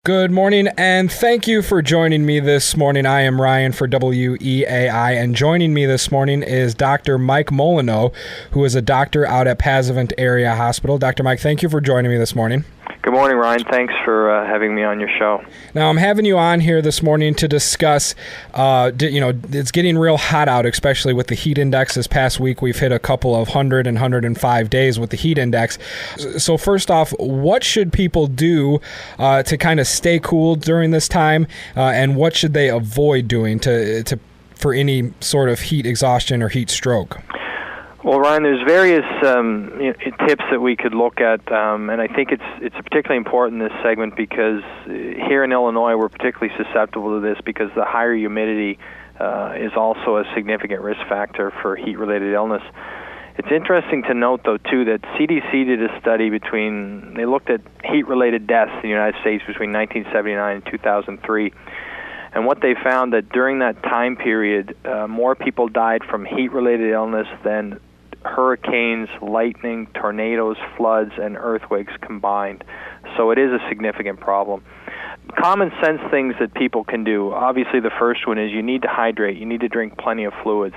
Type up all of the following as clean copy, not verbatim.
Good morning, and thank you for joining me this morning. I am Ryan for WEAI, and joining me this morning is Dr. Mike Molyneaux, who is a doctor out at Passavant Area Hospital. Dr. Mike, thank you for joining me this morning. Good morning, Ryan. Thanks for having me on your show. Now, I'm having you on here this morning to discuss, it's getting real hot out, especially with the heat index. This past week, we've hit a couple of 100 and 105 days with the heat index. So first off, what should people do to kind of stay cool during this time, and what should they avoid doing for any sort of heat exhaustion or heat stroke? Well, Ryan, there's various tips that we could look at, and I think it's particularly important in this segment because here in Illinois we're particularly susceptible to this because the higher humidity is also a significant risk factor for heat-related illness. It's interesting to note, though, too, that CDC did a study they looked at heat-related deaths in the United States between 1979 and 2003. And what they found that during that time period, more people died from heat-related illness than hurricanes, lightning, tornadoes, floods, and earthquakes combined. So it is a significant problem. Common sense things that people can do. Obviously, the first one is you need to hydrate. You need to drink plenty of fluids.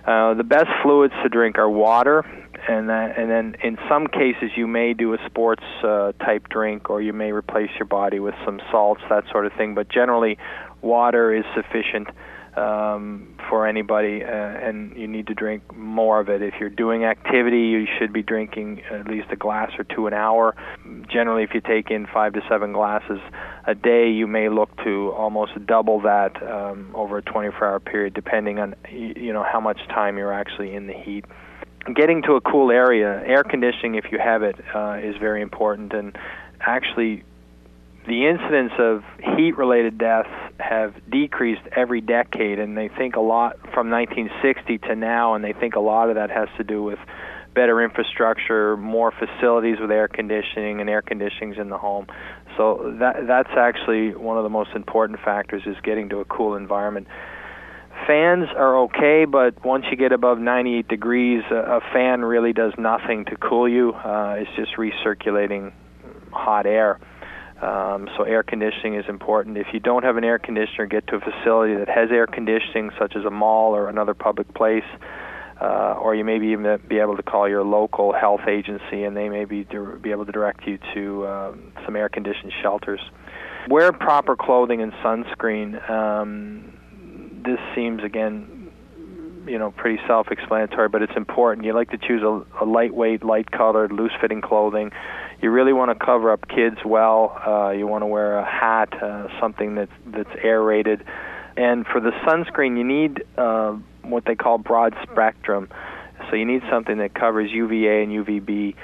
The best fluids to drink are water, and then in some cases you may do a sports type drink, or you may replace your body with some salts, that sort of thing. But generally, water is sufficient for anybody, and you need to drink more of it. If you're doing activity, you should be drinking at least a glass or two an hour. Generally, if you take in 5 to 7 glasses a day, you may look to almost double that over a 24-hour period, depending on how much time you're actually in the heat. Getting to a cool area, air conditioning, if you have it, is very important. And actually, the incidence of heat-related deaths have decreased every decade, and they think a lot from 1960 to now, and they think a lot of that has to do with better infrastructure, more facilities with air conditioning, and air conditionings in the home. So that's actually one of the most important factors, is getting to a cool environment. Fans are okay, but once you get above 98 degrees, a fan really does nothing to cool you. It's just recirculating hot air. So air conditioning is important. If you don't have an air conditioner, get to a facility that has air conditioning, such as a mall or another public place, or you may even be able to call your local health agency, and they may be able to direct you to some air-conditioned shelters. Wear proper clothing and sunscreen. This seems, again, pretty self-explanatory, but it's important. You like to choose a lightweight, light-colored, loose-fitting clothing. You really want to cover up kids well. You want to wear a hat, something that's aerated. And for the sunscreen, you need what they call broad spectrum. So you need something that covers UVA and UVB.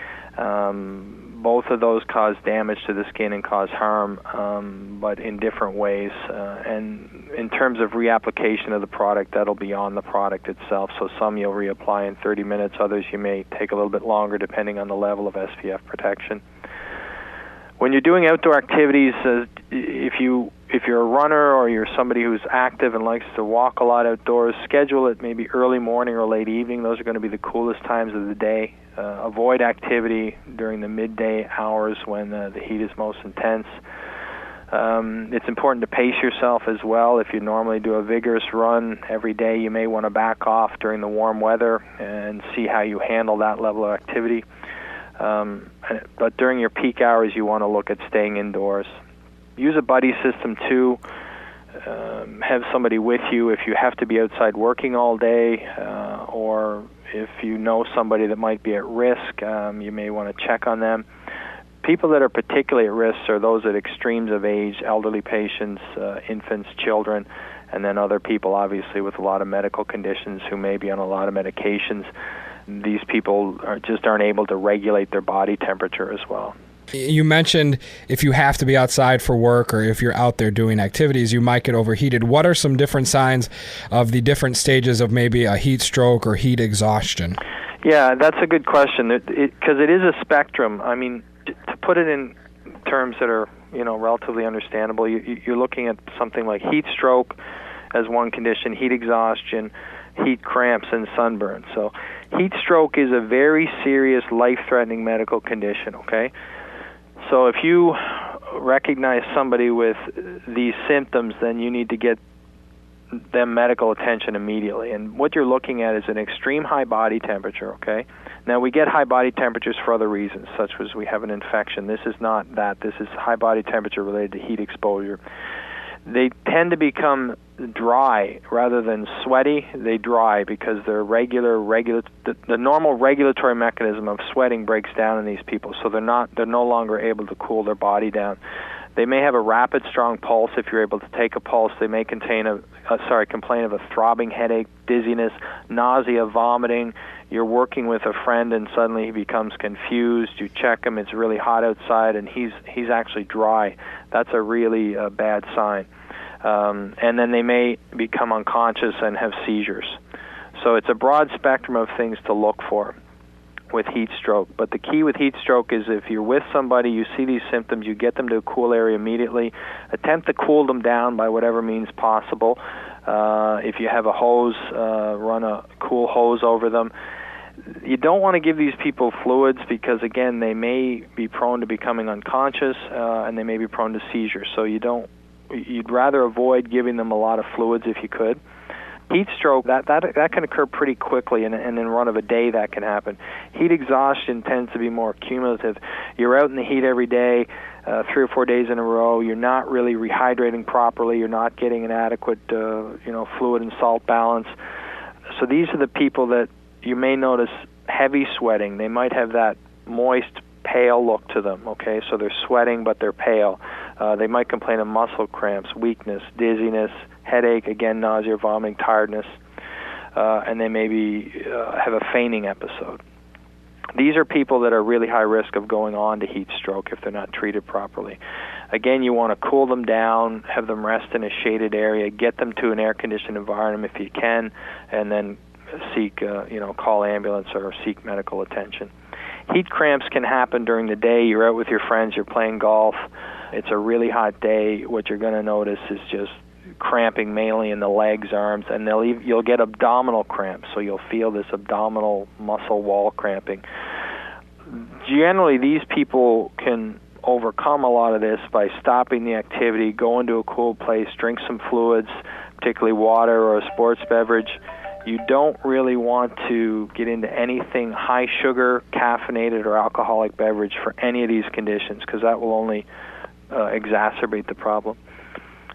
Both of those cause damage to the skin and cause harm, but in different ways. And in terms of reapplication of the product, that'll be on the product itself. So some you'll reapply in 30 minutes, others you may take a little bit longer depending on the level of SPF protection. When you're doing outdoor activities, if you're a runner or you're somebody who's active and likes to walk a lot outdoors, schedule it maybe early morning or late evening. Those are going to be the coolest times of the day. Avoid activity during the midday hours when the heat is most intense. It's important to pace yourself as well. If you normally do a vigorous run every day, you may want to back off during the warm weather and see how you handle that level of activity. But during your peak hours, you want to look at staying indoors. Use a buddy system, too. Have somebody with you if you have to be outside working all day, or if you know somebody that might be at risk, you may want to check on them. People that are particularly at risk are those at extremes of age, elderly patients, infants, children, and then other people, obviously, with a lot of medical conditions who may be on a lot of medications. These people aren't able to regulate their body temperature as well. You mentioned if you have to be outside for work or if you're out there doing activities, you might get overheated. What are some different signs of the different stages of maybe a heat stroke or heat exhaustion? Yeah, that's a good question, because it is a spectrum. I mean, to put it in terms that are relatively understandable, you're looking at something like heat stroke as one condition, heat exhaustion, heat cramps, and sunburn. So heat stroke is a very serious, life-threatening medical condition, okay? So if you recognize somebody with these symptoms, then you need to get them medical attention immediately. And what you're looking at is an extreme high body temperature, okay? Now, we get high body temperatures for other reasons, such as we have an infection. This is not that. This is high body temperature related to heat exposure. They tend to become dry rather than sweaty. They dry because their the normal regulatory mechanism of sweating breaks down in these people, so they're no longer able to cool their body down. They may have a rapid, strong pulse. If you're able to take a pulse, they may complain of a throbbing headache, dizziness, nausea, vomiting. You're working with a friend and suddenly he becomes confused. You check him, it's really hot outside, and he's actually dry. That's a really bad sign. And then they may become unconscious and have seizures. So it's a broad spectrum of things to look for with heat stroke. But the key with heat stroke is if you're with somebody, you see these symptoms, you get them to a cool area immediately. Attempt to cool them down by whatever means possible. If you have a hose, run a cool hose over them. You don't want to give these people fluids because, again, they may be prone to becoming unconscious and they may be prone to seizures. So you'd rather avoid giving them a lot of fluids if you could. Heat stroke, that can occur pretty quickly, and in a run of a day that can happen. Heat exhaustion tends to be more cumulative. You're out in the heat every day, 3 or 4 days in a row. You're not really rehydrating properly. You're not getting an adequate fluid and salt balance. So these are the people that you may notice heavy sweating. They might have that moist, pale look to them, okay? So they're sweating, but they're pale. They might complain of muscle cramps, weakness, dizziness, headache, again, nausea, vomiting, tiredness, and they maybe have a fainting episode. These are people that are really high risk of going on to heat stroke if they're not treated properly. Again, you want to cool them down, have them rest in a shaded area, get them to an air-conditioned environment if you can, and then seek, call ambulance or seek medical attention. Heat cramps can happen during the day. You're out with your friends, you're playing golf. It's a really hot day. What you're going to notice is just cramping mainly in the legs, arms, and you'll get abdominal cramps, so you'll feel this abdominal muscle wall cramping. Generally, these people can overcome a lot of this by stopping the activity, going to a cool place, drink some fluids, particularly water or a sports beverage. You don't really want to get into anything high sugar, caffeinated, or alcoholic beverage for any of these conditions because that will only exacerbate the problem.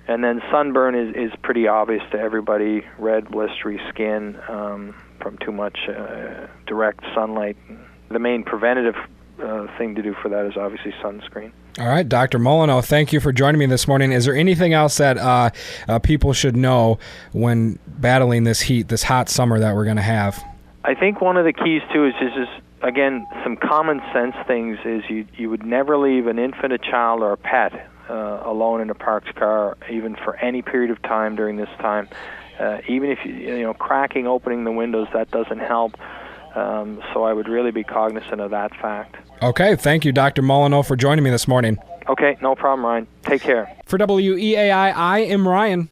And then sunburn is pretty obvious to everybody, red, blistery skin from too much direct sunlight. The main preventative thing to do for that is obviously sunscreen. All right, Dr. Molyneaux, thank you for joining me this morning. Is there anything else that people should know when battling this heat, this hot summer that we're going to have? I think one of the keys, too, is just again, some common sense things is you would never leave an infant, a child, or a pet alone in a parked car, even for any period of time during this time. Even if cracking, opening the windows, that doesn't help. So I would really be cognizant of that fact. Okay, thank you, Dr. Molyneaux, for joining me this morning. Okay, no problem, Ryan. Take care. For WEAI, I am Ryan.